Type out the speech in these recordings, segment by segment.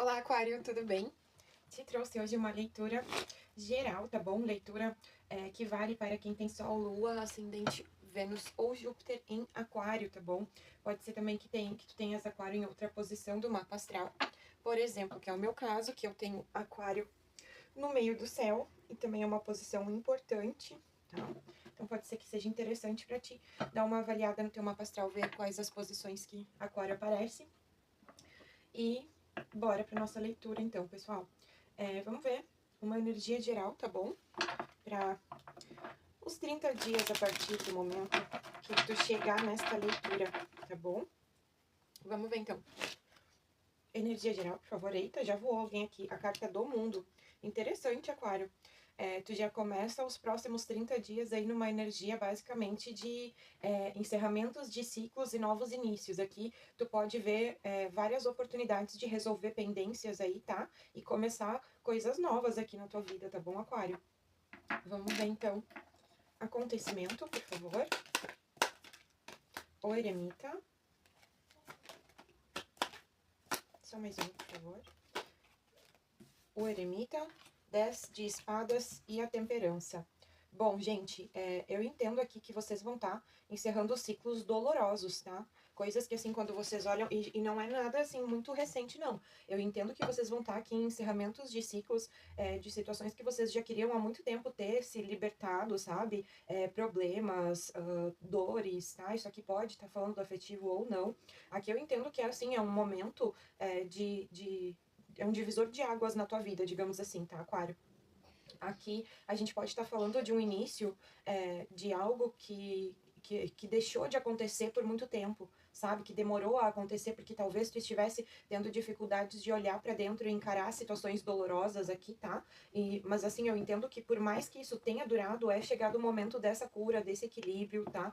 Olá, Aquário, tudo bem? Te trouxe hoje uma leitura geral, tá bom? Leitura que vale para quem tem Sol, Lua, Ascendente, Vênus ou Júpiter em Aquário, tá bom? Pode ser também que tu tenhas Aquário em outra posição do mapa astral. Por exemplo, que é o meu caso, que eu tenho Aquário no meio do céu e também é uma posição importante, tá? Então pode ser que seja interessante para ti dar uma avaliada no teu mapa astral, ver quais as posições que Aquário aparece. E bora para nossa leitura então, pessoal. Vamos ver uma energia geral, tá bom? Para os 30 dias a partir do momento que tu chegar nesta leitura, tá bom? Vamos ver então. Energia geral, por favor. Eita, já voou alguém aqui. A carta do mundo. Interessante, Aquário. Tu já começa os próximos 30 dias aí numa energia basicamente de encerramentos de ciclos e novos inícios. Aqui tu pode ver várias oportunidades de resolver pendências aí, tá? E começar coisas novas aqui na tua vida, tá bom, Aquário? Vamos ver então. Acontecimento, por favor. O eremita. Só mais um, por favor. O eremita, 10 de espadas e a temperança. Bom, gente, eu entendo aqui que vocês vão estar encerrando ciclos dolorosos, tá? Coisas que, assim, quando vocês olham... E não é nada, assim, muito recente, não. Eu entendo que vocês vão estar aqui em encerramentos de ciclos, de situações que vocês já queriam há muito tempo ter se libertado, sabe? Problemas, dores, tá? Isso aqui pode estar falando do afetivo ou não. Aqui eu entendo que, assim, é um momento é um divisor de águas na tua vida, digamos assim, tá, Aquário? Aqui a gente pode estar falando de um início de algo que deixou de acontecer por muito tempo, sabe? Que demorou a acontecer porque talvez tu estivesse tendo dificuldades de olhar para dentro e encarar situações dolorosas aqui, tá? Mas assim, eu entendo que por mais que isso tenha durado, é chegado o momento dessa cura, desse equilíbrio, tá?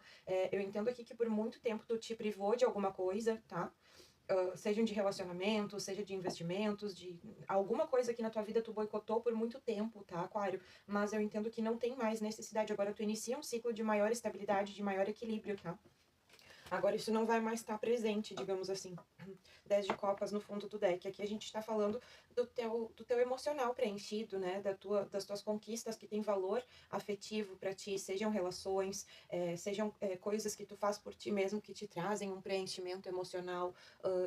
Eu entendo aqui que por muito tempo tu te privou de alguma coisa, tá? Sejam de relacionamento, seja de investimentos, de alguma coisa que na tua vida tu boicotou por muito tempo, tá, Aquário? Mas eu entendo que não tem mais necessidade. Agora tu inicia um ciclo de maior estabilidade, de maior equilíbrio, tá? Agora isso não vai mais estar presente, digamos assim. 10 de copas no fundo do deck. Aqui a gente está falando do teu emocional preenchido, né? Das tuas conquistas que têm valor afetivo para ti, sejam relações, sejam coisas que tu faz por ti mesmo que te trazem um preenchimento emocional.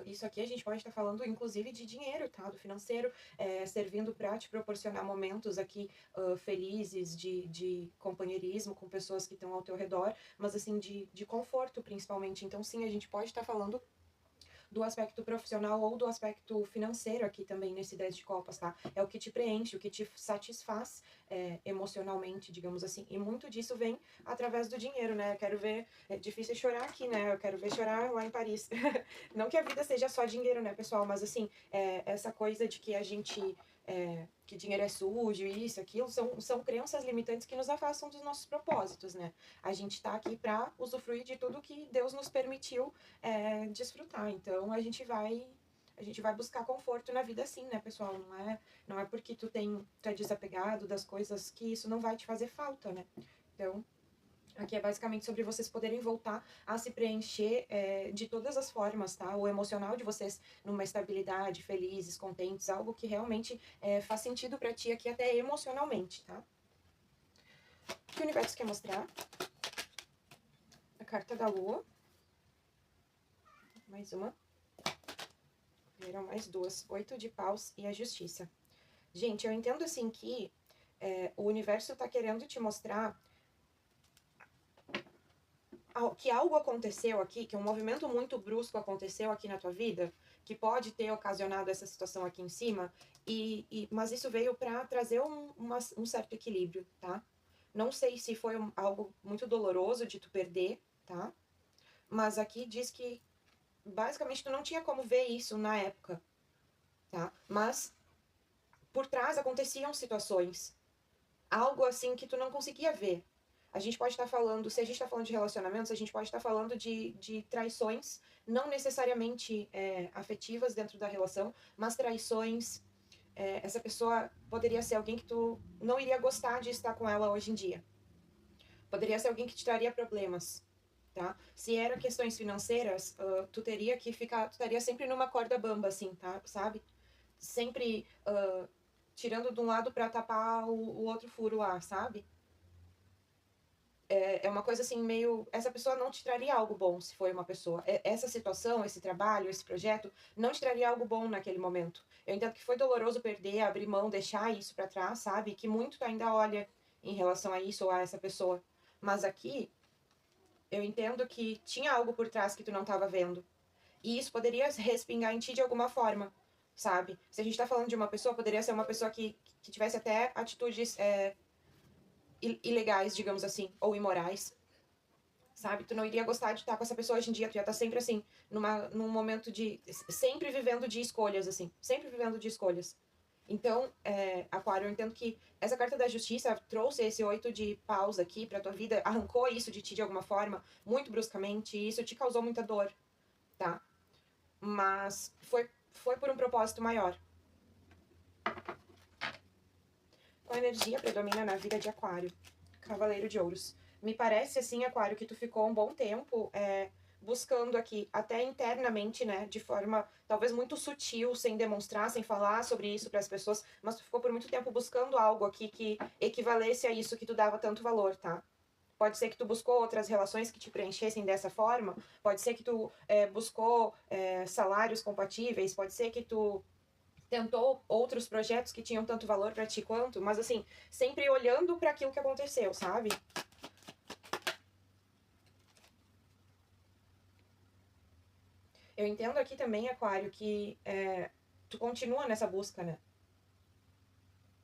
Isso aqui a gente pode estar falando, inclusive, de dinheiro, tá? Do financeiro, servindo para te proporcionar momentos aqui felizes, de companheirismo com pessoas que estão ao teu redor, mas assim, de conforto, principalmente. Então, sim, a gente pode estar falando do aspecto profissional ou do aspecto financeiro aqui também nesse 10 de copas, tá? É o que te preenche, o que te satisfaz emocionalmente, digamos assim. E muito disso vem através do dinheiro, né? Eu quero ver... É difícil chorar aqui, né? Eu quero ver chorar lá em Paris. Não que a vida seja só dinheiro, né, pessoal? Mas, assim, essa coisa de que a gente... que dinheiro é sujo, isso, aquilo, são crenças limitantes que nos afastam dos nossos propósitos, né? A gente tá aqui pra usufruir de tudo que Deus nos permitiu desfrutar. Então a gente vai buscar conforto na vida assim, né, pessoal? Não é porque tu é desapegado das coisas que isso não vai te fazer falta, né? Então, aqui é basicamente sobre vocês poderem voltar a se preencher de todas as formas, tá? O emocional de vocês numa estabilidade, felizes, contentes, algo que realmente faz sentido pra ti aqui até emocionalmente, tá? O que o universo quer mostrar? A carta da lua. Mais uma. Vieram mais duas. 8 de paus e a justiça. Gente, eu entendo assim que o universo tá querendo te mostrar que algo aconteceu aqui, que um movimento muito brusco aconteceu aqui na tua vida, que pode ter ocasionado essa situação aqui em cima, mas isso veio para trazer um certo equilíbrio, tá? Não sei se foi algo muito doloroso de tu perder, tá? Mas aqui diz que basicamente tu não tinha como ver isso na época, tá? Mas por trás aconteciam situações, algo assim que tu não conseguia ver. A gente pode estar falando, se a gente está falando de relacionamentos, a gente pode estar falando de traições, não necessariamente afetivas dentro da relação, mas traições. Essa pessoa poderia ser alguém que tu não iria gostar de estar com ela hoje em dia. Poderia ser alguém que te traria problemas, tá? Se era questões financeiras, tu estaria sempre numa corda bamba, assim, tá? Sabe? sempre tirando de um lado pra tapar o outro furo lá, sabe? É uma coisa assim, meio. Essa pessoa não te traria algo bom se foi uma pessoa. Essa situação, esse trabalho, esse projeto, não te traria algo bom naquele momento. Eu entendo que foi doloroso perder, abrir mão, deixar isso pra trás, sabe? Que muito tu ainda olha em relação a isso ou a essa pessoa. Mas aqui, eu entendo que tinha algo por trás que tu não tava vendo. E isso poderia respingar em ti de alguma forma, sabe? Se a gente tá falando de uma pessoa, poderia ser uma pessoa que tivesse até atitudes ilegais, digamos assim, ou imorais, sabe? Tu não iria gostar de estar com essa pessoa hoje em dia, tu ia estar sempre assim, num momento de. Sempre vivendo de escolhas, assim. Sempre vivendo de escolhas. Então, Aquário, eu entendo que essa carta da justiça trouxe esse 8 de paus aqui pra tua vida, arrancou isso de ti de alguma forma, muito bruscamente, e isso te causou muita dor, tá? Mas foi por um propósito maior. Qual energia predomina na vida de Aquário? Cavaleiro de Ouros. Me parece, assim, Aquário, que tu ficou um bom tempo buscando aqui, até internamente, né, de forma talvez muito sutil, sem demonstrar, sem falar sobre isso para as pessoas, mas tu ficou por muito tempo buscando algo aqui que equivalesse a isso que tu dava tanto valor, tá? Pode ser que tu buscou outras relações que te preenchessem dessa forma, pode ser que tu buscou salários compatíveis, pode ser que tu tentou outros projetos que tinham tanto valor para ti quanto, mas assim, sempre olhando para aquilo que aconteceu, sabe? Eu entendo aqui também, Aquário, que tu continua nessa busca, né?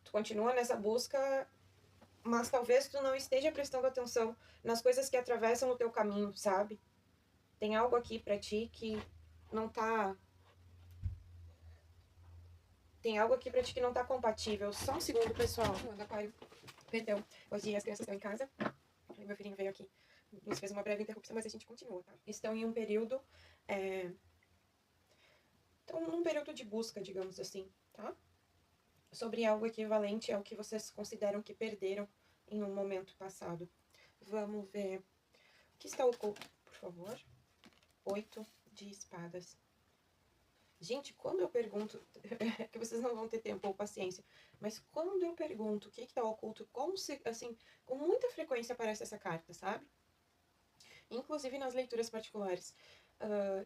Tu continua nessa busca, mas talvez tu não esteja prestando atenção nas coisas que atravessam o teu caminho, sabe? Tem algo aqui pra ti que não tá. Tem algo aqui pra ti que não tá compatível. Só um segundo, pessoal. Aquário. Perdão. Hoje as crianças estão em casa. Aí meu filhinho veio aqui. Nos fez uma breve interrupção, mas a gente continua, tá? Estão em um período. Estão num período de busca, digamos assim, tá? Sobre algo equivalente ao que vocês consideram que perderam em um momento passado. Vamos ver. O que está oculto, por favor? 8 de espadas. Gente, quando eu pergunto, que vocês não vão ter tempo ou paciência, mas quando eu pergunto o que está oculto, assim, com muita frequência aparece essa carta, sabe? Inclusive nas leituras particulares.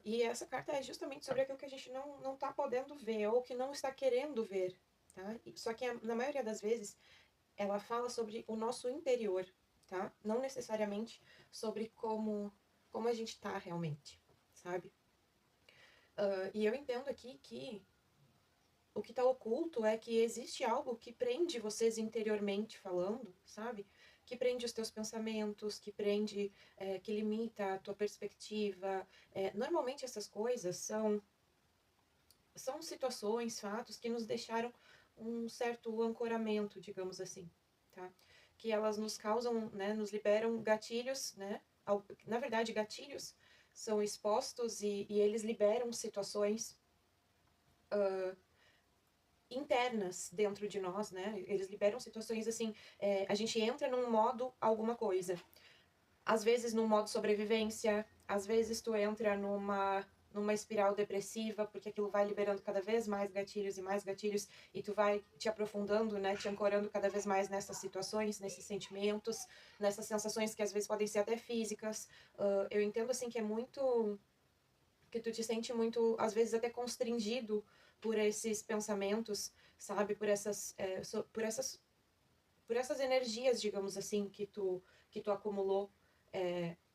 E essa carta é justamente sobre aquilo que a gente não tá podendo ver, ou que não está querendo ver, tá? Só que na maioria das vezes, ela fala sobre o nosso interior, tá? Não necessariamente sobre como a gente tá realmente, sabe? E eu entendo aqui que o que tá oculto é que existe algo que prende vocês interiormente falando, sabe? Que prende os teus pensamentos, que prende, que limita a tua perspectiva. Normalmente essas coisas são situações, fatos que nos deixaram um certo ancoramento, digamos assim, tá? Que elas nos causam, né, nos liberam gatilhos, né? Na verdade, gatilhos são expostos e eles liberam situações internas dentro de nós, né? Eles liberam situações assim, a gente entra num modo alguma coisa. Às vezes num modo sobrevivência, às vezes tu entra numa espiral depressiva, porque aquilo vai liberando cada vez mais gatilhos, e tu vai te aprofundando, né, te ancorando cada vez mais nessas situações, nesses sentimentos, nessas sensações que às vezes podem ser até físicas. Eu entendo, assim, que é muito... que tu te sente muito, às vezes até constringido por esses pensamentos, sabe, por essas energias, digamos assim, que tu acumulou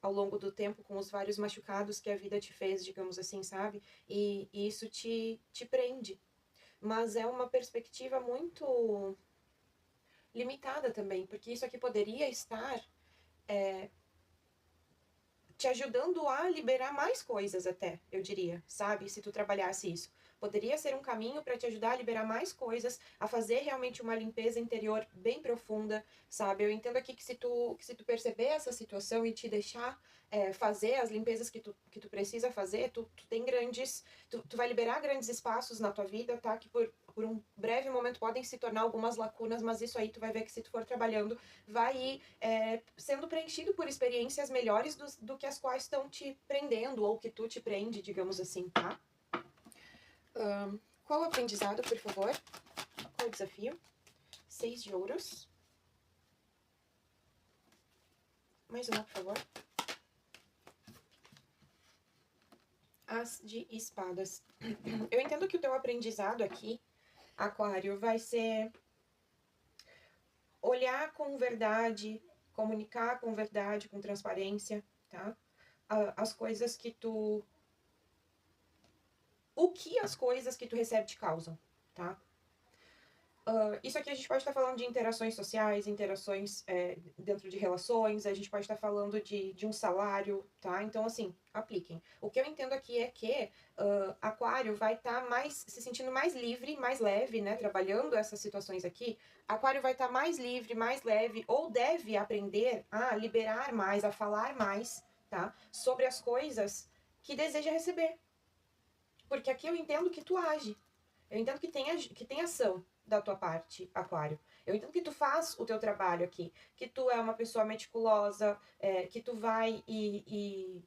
ao longo do tempo com os vários machucados que a vida te fez, digamos assim, sabe? E isso te prende. Mas é uma perspectiva muito limitada também, porque isso aqui poderia estar te ajudando a liberar mais coisas até, eu diria, sabe? Se tu trabalhasse isso. Poderia ser um caminho para te ajudar a liberar mais coisas, a fazer realmente uma limpeza interior bem profunda, sabe? Eu entendo aqui que se tu perceber essa situação e te deixar fazer as limpezas que tu precisa fazer, tu tem grandes... Tu vai liberar grandes espaços na tua vida, tá? Que por um breve momento podem se tornar algumas lacunas, mas isso aí tu vai ver que se tu for trabalhando, vai ir sendo preenchido por experiências melhores do que as quais estão te prendendo, ou que tu te prende, digamos assim, tá? Qual o aprendizado, por favor? Qual o desafio? 6 de ouros. Mais uma, por favor. As de espadas. Eu entendo que o teu aprendizado aqui, Aquário, vai ser olhar com verdade, comunicar com verdade, com transparência, tá? As coisas que tu... O que as coisas que tu recebe te causam, tá? Isso aqui a gente pode estar falando de interações sociais, interações dentro de relações, a gente pode estar falando de um salário, tá? Então, assim, apliquem. O que eu entendo aqui é que Aquário vai estar se sentindo mais livre, mais leve, né? Trabalhando essas situações aqui. Aquário vai estar mais livre, mais leve, ou deve aprender a liberar mais, a falar mais, tá? Sobre as coisas que deseja receber. Porque aqui eu entendo que tu age. Eu entendo que tem ação da tua parte, Aquário. Eu entendo que tu faz o teu trabalho aqui, que tu é uma pessoa meticulosa, que tu vai e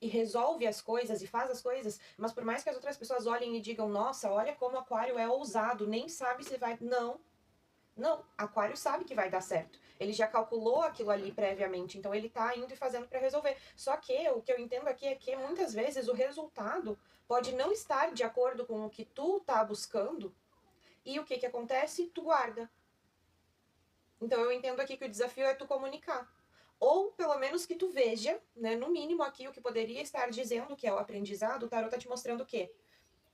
resolve as coisas e faz as coisas, mas por mais que as outras pessoas olhem e digam, nossa, olha como o Aquário é ousado, nem sabe se vai... Não, Aquário sabe que vai dar certo. Ele já calculou aquilo ali previamente, então ele tá indo e fazendo para resolver. Só que o que eu entendo aqui é que muitas vezes o resultado pode não estar de acordo com o que tu tá buscando, e o que acontece? Tu guarda. Então eu entendo aqui que o desafio é tu comunicar. Ou pelo menos que tu veja, né, no mínimo aqui o que poderia estar dizendo que é o aprendizado, o tarot tá te mostrando o quê?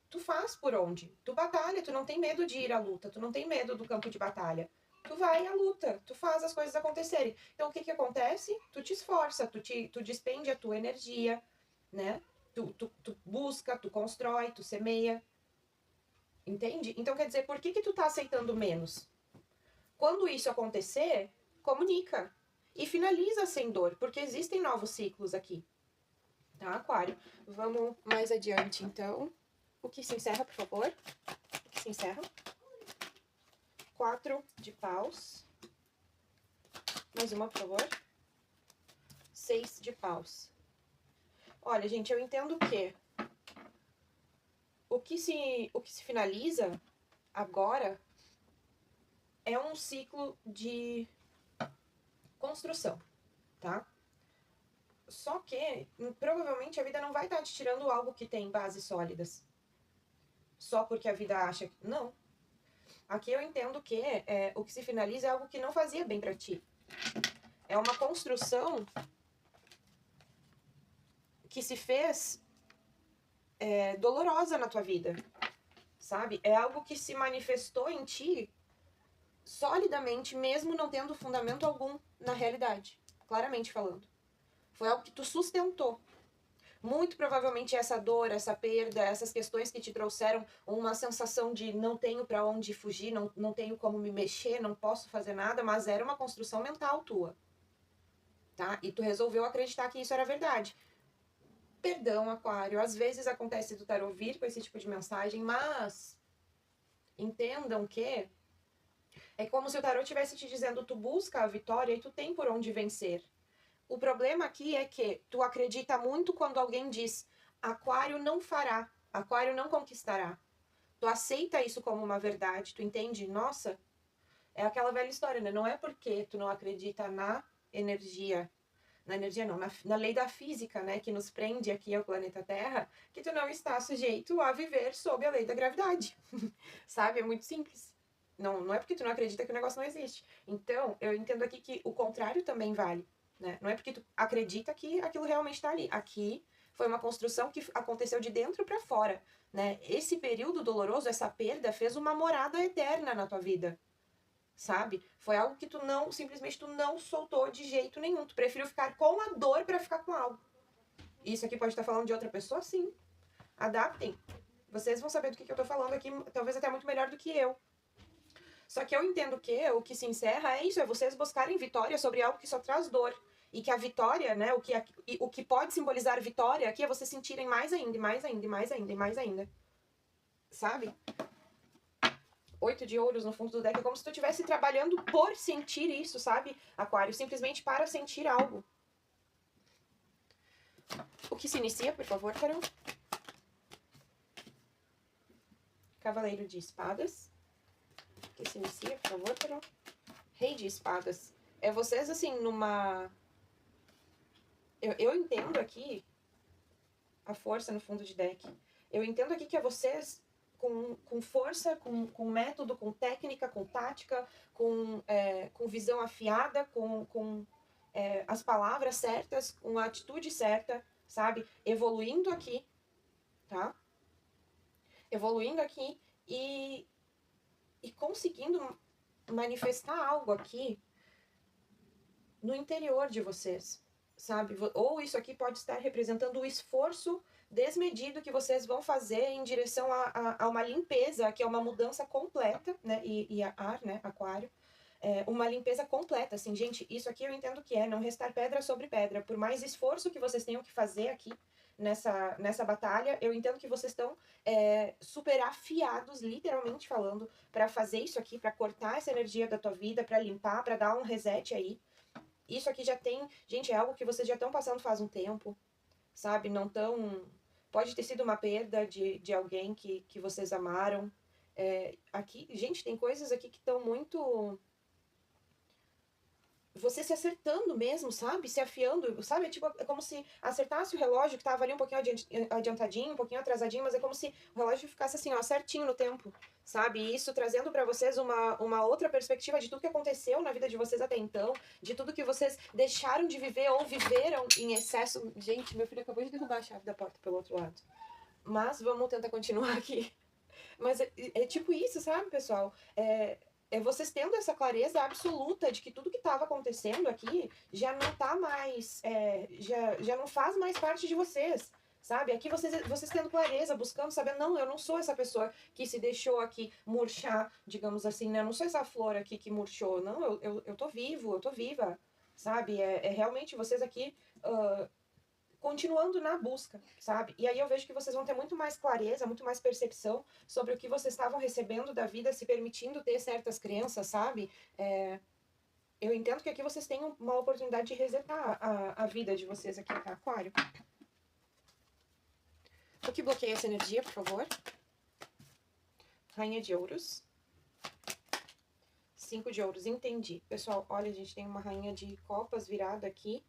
Tu faz por onde? Tu batalha, tu não tem medo de ir à luta, tu não tem medo do campo de batalha. Tu vai à luta, tu faz as coisas acontecerem. Então o que acontece? Tu te esforça, tu despende a tua energia, né? Tu busca, tu constrói, tu semeia. Entende? Então quer dizer, por que tu tá aceitando menos? Quando isso acontecer, comunica. E finaliza sem dor, porque existem novos ciclos aqui. Tá, Aquário? Vamos mais adiante, então. O que se encerra, por favor? O que se encerra? 4 de paus. Mais uma, por favor. 6 de paus. Olha, gente, eu entendo que o que se finaliza agora é um ciclo de construção, tá? Só que, provavelmente, a vida não vai estar te tirando algo que tem bases sólidas. Só porque a vida acha que... Não. Aqui eu entendo que o que se finaliza é algo que não fazia bem pra ti. É uma construção que se fez dolorosa na tua vida, sabe? É algo que se manifestou em ti solidamente, mesmo não tendo fundamento algum na realidade. Claramente falando. Foi algo que tu sustentou. Muito provavelmente essa dor, essa perda, essas questões que te trouxeram uma sensação de não tenho para onde fugir, não tenho como me mexer, não posso fazer nada, mas era uma construção mental tua, tá? E tu resolveu acreditar que isso era verdade. Perdão, Aquário, às vezes acontece do tarô vir com esse tipo de mensagem, mas entendam que é como se o tarô estivesse te dizendo, tu busca a vitória e tu tem por onde vencer. O problema aqui é que tu acredita muito quando alguém diz Aquário não fará, Aquário não conquistará. Tu aceita isso como uma verdade, tu entende? Nossa, é aquela velha história, né? Não é porque tu não acredita na energia não, na lei da física, né, que nos prende aqui ao planeta Terra, que tu não está sujeito a viver sob a lei da gravidade. Sabe? É muito simples. Não é porque tu não acredita que o negócio não existe. Então, eu entendo aqui que o contrário também vale. Né? Não é porque tu acredita que aquilo realmente está ali. Aqui foi uma construção que aconteceu de dentro para fora. Né? Esse período doloroso, essa perda, fez uma morada eterna na tua vida. Sabe? Foi algo que simplesmente tu não soltou de jeito nenhum. Tu preferiu ficar com a dor para ficar com algo. Isso aqui pode estar falando de outra pessoa? Sim. Adaptem. Vocês vão saber do que eu tô falando aqui, talvez até muito melhor do que eu. Só que eu entendo que o que se encerra é isso, é vocês buscarem vitória sobre algo que só traz dor. E que a vitória, né, o que pode simbolizar vitória aqui é vocês sentirem mais ainda, mais ainda, mais ainda, mais ainda. Sabe? 8 de ouros no fundo do deck, é como se tu estivesse trabalhando por sentir isso, sabe, Aquário? Simplesmente para sentir algo. O que se inicia, por favor, Carol? Cavaleiro de Espadas. Que se inicia, por favor, Carol. Rei de Espadas. É vocês, assim, numa... Eu entendo aqui a força no fundo de deck. Eu entendo aqui que é vocês com força, com método, com técnica, com tática, com visão afiada, com as palavras certas, com a atitude certa, sabe? Evoluindo aqui, tá? Evoluindo aqui e conseguindo manifestar algo aqui no interior de vocês, sabe? Ou isso aqui pode estar representando o esforço desmedido que vocês vão fazer em direção a uma limpeza, que é uma mudança completa, né? E a ar, né? Aquário. Uma limpeza completa, assim, gente, isso aqui eu entendo que é não restar pedra sobre pedra. Por mais esforço que vocês tenham que fazer aqui nessa batalha, eu entendo que vocês estão super afiados, literalmente falando, para fazer isso aqui, para cortar essa energia da tua vida, para limpar, para dar um reset aí. Isso aqui já tem, gente, é algo que vocês já estão passando faz um tempo, sabe? Não tão... Pode ter sido uma perda de alguém que vocês amaram. Aqui, gente, tem coisas aqui que estão muito... Você se acertando mesmo, sabe? Se afiando, sabe? Tipo, é como se acertasse o relógio que tava ali um pouquinho adiantadinho, um pouquinho atrasadinho, mas é como se o relógio ficasse assim, ó, certinho no tempo, sabe? E isso trazendo para vocês uma outra perspectiva de tudo que aconteceu na vida de vocês até então, de tudo que vocês deixaram de viver ou viveram em excesso. Gente, meu filho acabou de derrubar a chave da porta pelo outro lado. Mas vamos tentar continuar aqui. Mas é tipo isso, sabe, pessoal? Vocês tendo essa clareza absoluta de que tudo que estava acontecendo aqui já não tá mais, já não faz mais parte de vocês, sabe? Aqui vocês tendo clareza, buscando, sabendo, não, eu não sou essa pessoa que se deixou aqui murchar, digamos assim, né? Eu não sou essa flor aqui que murchou, não, eu tô vivo, eu tô viva, sabe? Realmente vocês aqui... continuando na busca, sabe? E aí eu vejo que vocês vão ter muito mais clareza, muito mais percepção sobre o que vocês estavam recebendo da vida, se permitindo ter certas crenças, sabe? Eu entendo que aqui vocês têm uma oportunidade de resetar a vida de vocês aqui, tá? Aquário. O que bloqueia essa energia, por favor? Rainha de Ouros. 5 de Ouros, entendi. Pessoal, olha, a gente tem uma rainha de copas virada aqui,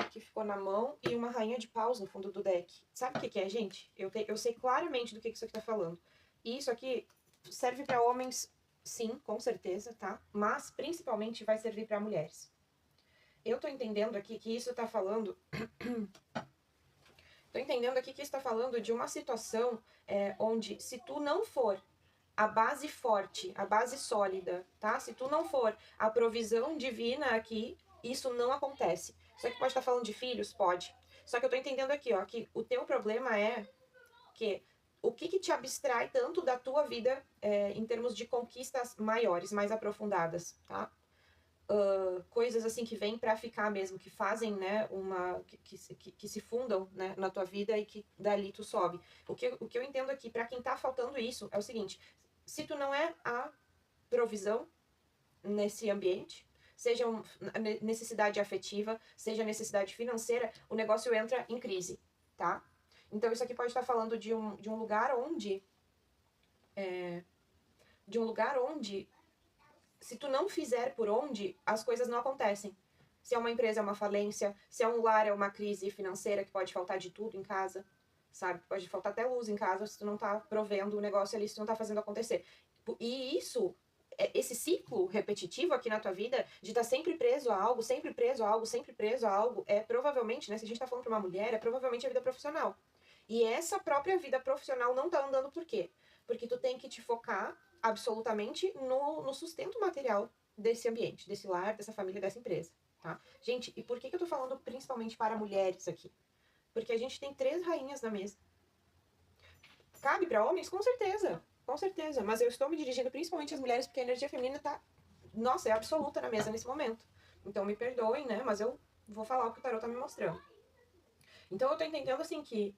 que ficou na mão, e uma rainha de paus no fundo do deck. Sabe o que é, gente? Eu sei claramente do que isso aqui tá falando. E isso aqui serve para homens, sim, com certeza, tá? Mas, principalmente, vai servir para mulheres. Eu tô entendendo aqui que isso tá falando... tô entendendo aqui que isso tá falando de uma situação onde, se tu não for a base forte, a base sólida, tá? Se tu não for a provisão divina aqui, isso não acontece. Isso aqui pode estar falando de filhos? Pode. Só que eu tô entendendo aqui, ó, que o teu problema é que o que te abstrai tanto da tua vida em termos de conquistas maiores, mais aprofundadas, tá? Coisas assim que vêm pra ficar mesmo, que fazem, né, que se fundam, né, na tua vida e que dali tu sobe. O que eu entendo aqui, pra quem tá faltando isso, é o seguinte: se tu não é a provisão nesse ambiente, seja necessidade afetiva, seja necessidade financeira, o negócio entra em crise, tá? Então isso aqui pode estar falando de um lugar onde... de um lugar onde, se tu não fizer por onde, as coisas não acontecem. Se é uma empresa, é uma falência. Se é um lar, é uma crise financeira, que pode faltar de tudo em casa, sabe? Pode faltar até luz em casa se tu não tá provendo o negócio ali, se tu não tá fazendo acontecer. E isso, esse ciclo repetitivo aqui na tua vida, de estar sempre preso a algo, sempre preso a algo, sempre preso a algo, provavelmente, né, se a gente tá falando pra uma mulher, é provavelmente a vida profissional. E essa própria vida profissional não tá andando por quê? Porque tu tem que te focar absolutamente no sustento material desse ambiente, desse lar, dessa família, dessa empresa, tá? Gente, e por que eu tô falando principalmente para mulheres aqui? Porque a gente tem 3 rainhas na mesa. Cabe para homens? Com certeza, com certeza. Mas eu estou me dirigindo principalmente às mulheres porque a energia feminina tá, nossa, é absoluta na mesa nesse momento. Então me perdoem, né? Mas eu vou falar o que o tarot tá me mostrando. Então eu tô entendendo assim que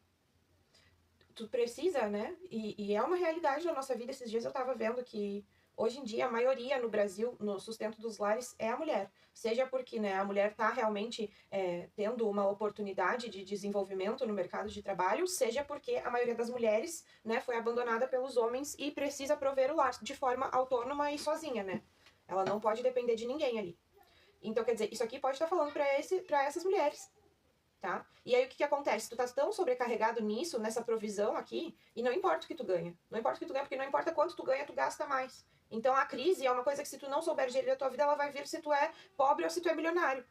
tu precisa, né? E é uma realidade na nossa vida. Esses dias eu tava vendo que hoje em dia a maioria no Brasil, no sustento dos lares, é a mulher. Seja porque, né, a mulher tá realmente tendo uma oportunidade de desenvolvimento no mercado de trabalho, seja porque a maioria das mulheres, né, foi abandonada pelos homens e precisa prover o lar de forma autônoma e sozinha, né? Ela não pode depender de ninguém ali. Então, quer dizer, isso aqui pode estar falando para essas mulheres, tá? E aí o que que acontece? Tu tá tão sobrecarregado nisso, nessa provisão aqui, e não importa o que tu ganha. Não importa o que tu ganha, porque não importa quanto tu ganha, tu gasta mais. Então a crise é uma coisa que se tu não souber gerir a tua vida, ela vai vir se tu é pobre ou se tu é milionário.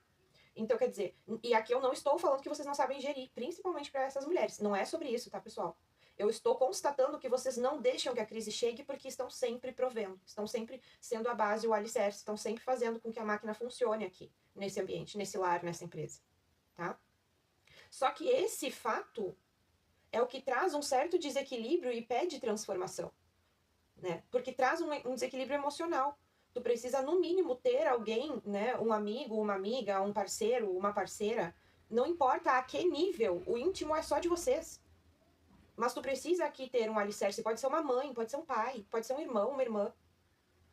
Então, quer dizer, e aqui eu não estou falando que vocês não sabem gerir, principalmente para essas mulheres. Não é sobre isso, tá, pessoal? Eu estou constatando que vocês não deixam que a crise chegue porque estão sempre provendo, estão sempre sendo a base, o alicerce, estão sempre fazendo com que a máquina funcione aqui, nesse ambiente, nesse lar, nessa empresa, tá? Só que esse fato é o que traz um certo desequilíbrio e pede transformação, né? Porque traz um desequilíbrio emocional. Tu precisa, no mínimo, ter alguém, né? Um amigo, uma amiga, um parceiro, uma parceira. Não importa a que nível, o íntimo é só de vocês. Mas tu precisa aqui ter um alicerce. Pode ser uma mãe, pode ser um pai, pode ser um irmão, uma irmã.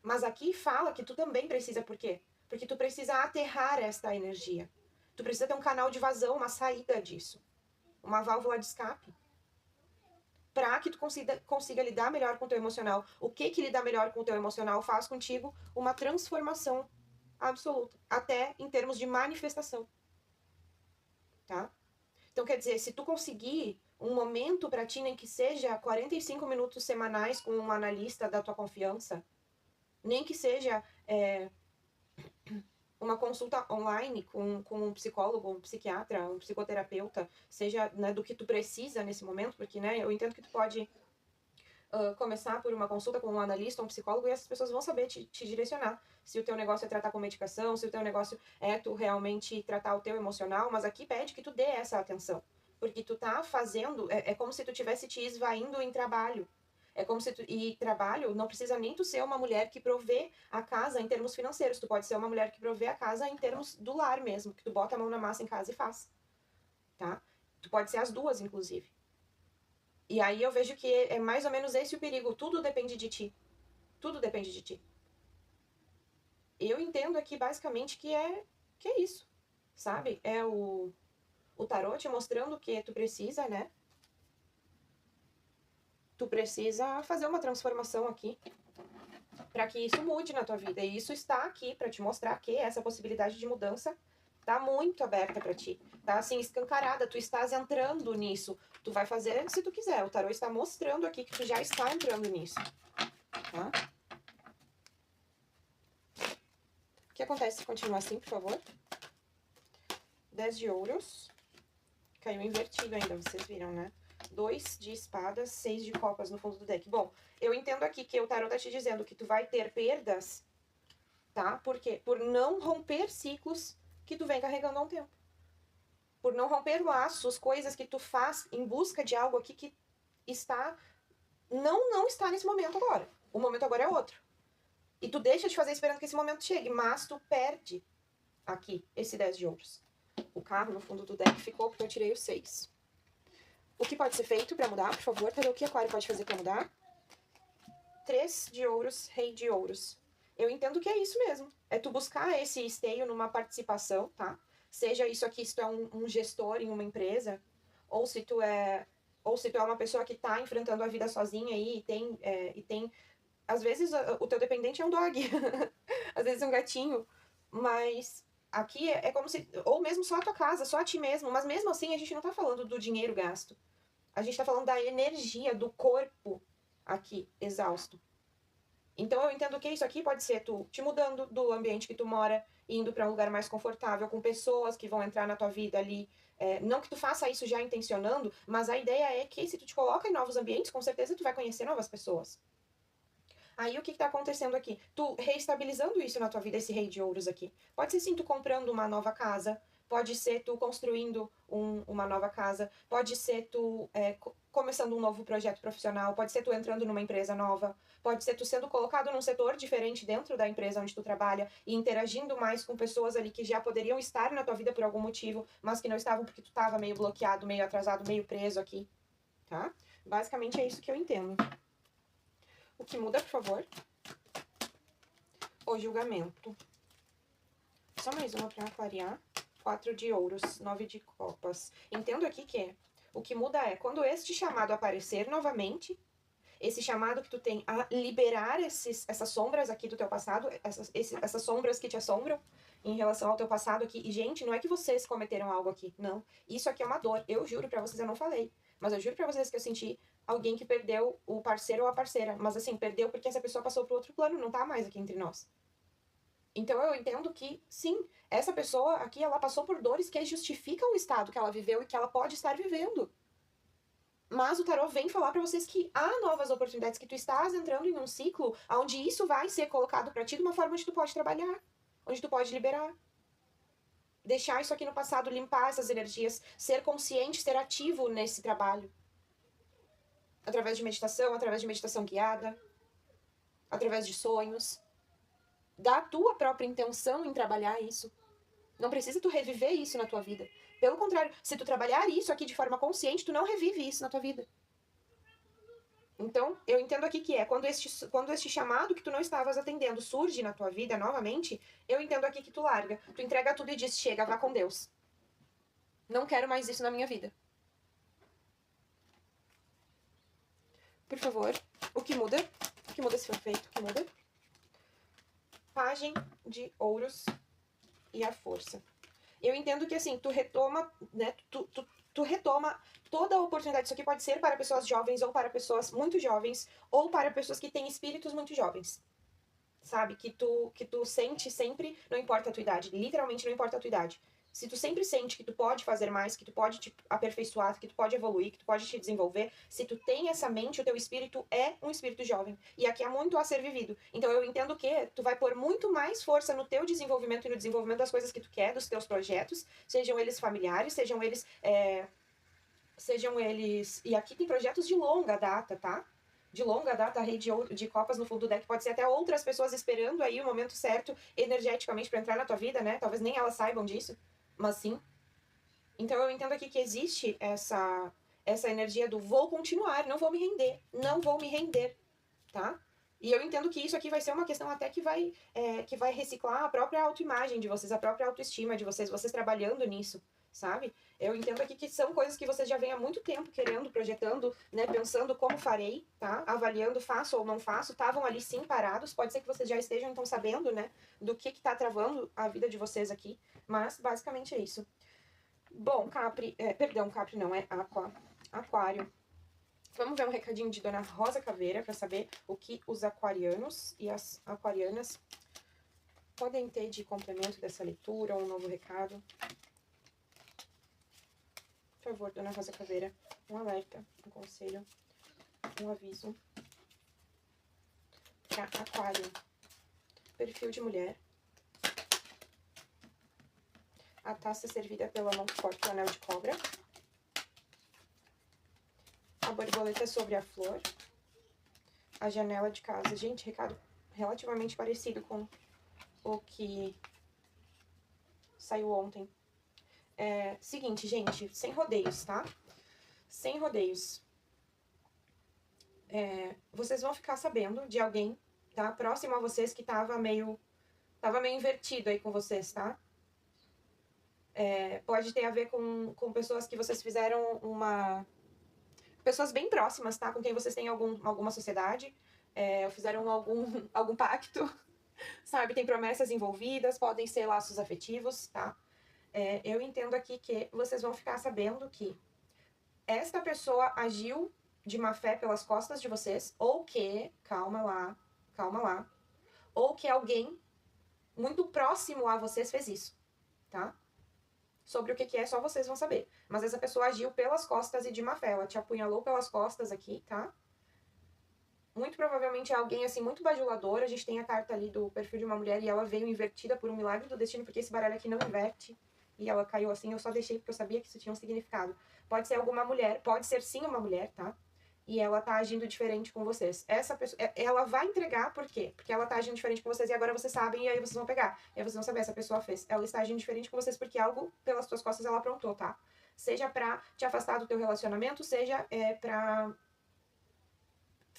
Mas aqui fala que tu também precisa, por quê? Porque tu precisa aterrar esta energia. Tu precisa ter um canal de vazão, uma saída disso. Uma válvula de escape. Para que tu consiga lidar melhor com o teu emocional. O que lidar melhor com o teu emocional faz contigo uma transformação absoluta, até em termos de manifestação, tá? Então, quer dizer, se tu conseguir um momento para ti, nem que seja 45 minutos semanais com um analista da tua confiança, nem que seja uma consulta online com um psicólogo, um psiquiatra, um psicoterapeuta, seja, né, do que tu precisa nesse momento, porque, né, eu entendo que tu pode começar por uma consulta com um analista, um psicólogo, e essas pessoas vão saber te direcionar. Se o teu negócio é tratar com medicação, se o teu negócio é tu realmente tratar o teu emocional, mas aqui pede que tu dê essa atenção. Porque tu tá fazendo, é como se tu tivesse te esvaindo em trabalho. É como se tu, e trabalho, não precisa nem tu ser uma mulher que provê a casa em termos financeiros. Tu pode ser uma mulher que provê a casa em termos do lar mesmo, que tu bota a mão na massa em casa e faz, tá? Tu pode ser as duas, inclusive. E aí eu vejo que é mais ou menos esse o perigo. Tudo depende de ti. Tudo depende de ti. Eu entendo aqui basicamente que é isso, sabe? É o tarô te mostrando que tu precisa, né? Tu precisa fazer uma transformação aqui para que isso mude na tua vida. E isso está aqui para te mostrar que essa possibilidade de mudança tá muito aberta para ti. Tá assim escancarada, tu estás entrando nisso. Tu vai fazer se tu quiser. O tarô está mostrando aqui que tu já está entrando nisso, tá? O que acontece se continuar assim, por favor? 10 de ouros. Caiu invertido ainda, vocês viram, né? 2 de espadas, 6 de copas no fundo do deck. Bom, eu entendo aqui que o tarô tá te dizendo que tu vai ter perdas, tá? Por quê? Por não romper ciclos que tu vem carregando há um tempo. Por não romper laços, coisas que tu faz em busca de algo aqui que está... Não está nesse momento agora. O momento agora é outro. E tu deixa de fazer esperando que esse momento chegue, mas tu perde aqui esse 10 de ouros. O carro no fundo do deck ficou porque eu tirei o 6. O que pode ser feito para mudar, por favor, Tarô? O que Aquário pode fazer para mudar? 3 de ouros, Rei de ouros. Eu entendo que é isso mesmo. É tu buscar esse esteio numa participação, tá? Seja isso aqui, se tu é um gestor em uma empresa, ou se tu é uma pessoa que tá enfrentando a vida sozinha aí e tem às vezes o teu dependente é um dog, às vezes é um gatinho, mas aqui é como se, ou mesmo só a tua casa, só a ti mesmo, mas mesmo assim a gente não tá falando do dinheiro gasto, a gente tá falando da energia do corpo aqui, exausto. Então eu entendo que isso aqui pode ser tu te mudando do ambiente que tu mora, indo para um lugar mais confortável, com pessoas que vão entrar na tua vida ali. Não que tu faça isso já intencionando, mas a ideia é que se tu te coloca em novos ambientes, com certeza tu vai conhecer novas pessoas. Aí o que tá acontecendo aqui? Tu reestabilizando isso na tua vida, esse rei de ouros aqui. Pode ser sim tu comprando uma nova casa, pode ser tu construindo uma nova casa, pode ser tu começando um novo projeto profissional, pode ser tu entrando numa empresa nova, pode ser tu sendo colocado num setor diferente dentro da empresa onde tu trabalha e interagindo mais com pessoas ali que já poderiam estar na tua vida por algum motivo, mas que não estavam porque tu tava meio bloqueado, meio atrasado, meio preso aqui, tá? Basicamente é isso que eu entendo. O que muda, por favor? O julgamento. Só mais uma pra clarear. 4 de ouros, 9 de copas. Entendo aqui que o que muda é quando este chamado aparecer novamente, esse chamado que tu tem a liberar essas sombras aqui do teu passado, essas sombras que te assombram em relação ao teu passado aqui. E, gente, não é que vocês cometeram algo aqui, não. Isso aqui é uma dor. Eu juro pra vocês, eu não falei. Mas eu juro pra vocês que eu senti alguém que perdeu o parceiro ou a parceira. Mas, assim, perdeu porque essa pessoa passou pro outro plano, não tá mais aqui entre nós. Então eu entendo que, sim, essa pessoa aqui, ela passou por dores que justificam o estado que ela viveu e que ela pode estar vivendo. Mas o tarô vem falar pra vocês que há novas oportunidades, que tu estás entrando em um ciclo onde isso vai ser colocado pra ti de uma forma onde tu pode trabalhar, onde tu pode liberar. Deixar isso aqui no passado, limpar essas energias, ser consciente, ser ativo nesse trabalho. Através de meditação guiada, através de sonhos. Da tua própria intenção em trabalhar isso. Não precisa tu reviver isso na tua vida. Pelo contrário, se tu trabalhar isso aqui de forma consciente, tu não revive isso na tua vida. Então, eu entendo aqui que quando este chamado que tu não estavas atendendo surge na tua vida novamente, eu entendo aqui que tu larga. Tu entrega tudo e diz, chega, vá com Deus. Não quero mais isso na minha vida. Por favor, o que muda? O que muda se for feito? O que muda? Pagem de ouros e a força. Eu entendo que, assim, tu retoma, né, tu retoma toda a oportunidade. Isso aqui pode ser para pessoas jovens ou para pessoas muito jovens ou para pessoas que têm espíritos muito jovens. Sabe? Que tu sente sempre, não importa a tua idade, literalmente não importa a tua idade. Se tu sempre sente que tu pode fazer mais, que tu pode te aperfeiçoar, que tu pode evoluir, que tu pode te desenvolver, se tu tem essa mente, o teu espírito é um espírito jovem. E aqui há muito a ser vivido. Então eu entendo que tu vai pôr muito mais força no teu desenvolvimento e no desenvolvimento das coisas que tu quer, dos teus projetos, sejam eles familiares, sejam eles... E aqui tem projetos de longa data, tá? De longa data, a rede de copas no fundo do deck pode ser até outras pessoas esperando aí o momento certo energeticamente para entrar na tua vida, né? Talvez nem elas saibam disso, mas sim. Então eu entendo aqui que existe essa energia do vou continuar, não vou me render, tá? E eu entendo que isso aqui vai ser uma questão até que vai reciclar a própria autoimagem de vocês, a própria autoestima de vocês trabalhando nisso, sabe? Eu entendo aqui que são coisas que vocês já vêm há muito tempo querendo, projetando, né, pensando como farei, tá? Avaliando, faço ou não faço, estavam ali sim parados, pode ser que vocês já estejam então sabendo, né, do que tá travando a vida de vocês aqui, mas basicamente é isso. Bom, Capri não, é Aquário. Vamos ver um recadinho de Dona Rosa Caveira para saber o que os aquarianos e as aquarianas podem ter de complemento dessa leitura, um novo recado. Por favor, Dona Rosa Caveira, um alerta, um conselho, um aviso para Aquário. Perfil de mulher. A taça servida pela mão forte do anel de cobra. A borboleta sobre a flor. A janela de casa. Gente, recado relativamente parecido com o que saiu ontem. Seguinte, gente, sem rodeios, tá? Sem rodeios. Vocês vão ficar sabendo de alguém, tá? Próximo a vocês que tava meio invertido aí com vocês, tá? Pode ter a ver com pessoas que vocês fizeram pessoas bem próximas, tá? Com quem vocês têm alguma sociedade, fizeram algum pacto, sabe? Tem promessas envolvidas, podem ser laços afetivos, tá? Eu entendo aqui que vocês vão ficar sabendo que esta pessoa agiu de má fé pelas costas de vocês, ou que, calma lá, ou que alguém muito próximo a vocês fez isso, tá? Sobre o que é, só vocês vão saber. Mas essa pessoa agiu pelas costas e de má fé, ela te apunhalou pelas costas aqui, tá? Muito provavelmente é alguém, assim, muito bajulador. A gente tem a carta ali do perfil de uma mulher e ela veio invertida por um milagre do destino, porque esse baralho aqui não inverte. E ela caiu assim, eu só deixei porque eu sabia que isso tinha um significado. Pode ser alguma mulher, pode ser sim uma mulher, tá? E ela tá agindo diferente com vocês. Essa pessoa, ela vai entregar, por quê? Porque ela tá agindo diferente com vocês e agora vocês sabem e aí vocês vão pegar. E aí vocês vão saber, essa pessoa fez. Ela está agindo diferente com vocês porque algo pelas suas costas ela aprontou, tá? Seja pra te afastar do teu relacionamento, seja pra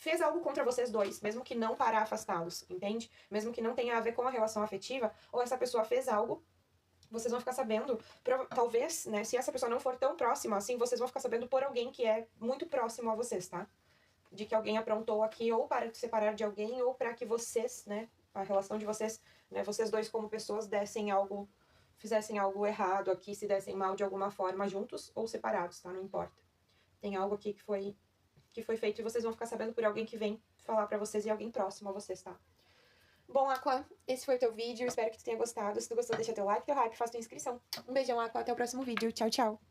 fez algo contra vocês dois, mesmo que não para afastá-los, entende? Mesmo que não tenha a ver com a relação afetiva, ou essa pessoa fez algo, vocês vão ficar sabendo, talvez, né, se essa pessoa não for tão próxima assim, vocês vão ficar sabendo por alguém que é muito próximo a vocês, tá? De que alguém aprontou aqui, ou para se separar de alguém, ou para que vocês, né, a relação de vocês, né, vocês dois como pessoas fizessem algo errado aqui, se dessem mal de alguma forma, juntos ou separados, tá? Não importa. Tem algo aqui que foi feito e vocês vão ficar sabendo por alguém que vem falar pra vocês e alguém próximo a vocês, tá? Bom, Aqua, esse foi o teu vídeo, espero que tu tenha gostado. Se tu gostou, deixa teu like, teu hype, faça tua inscrição. Um beijão, Aqua, até o próximo vídeo. Tchau, tchau.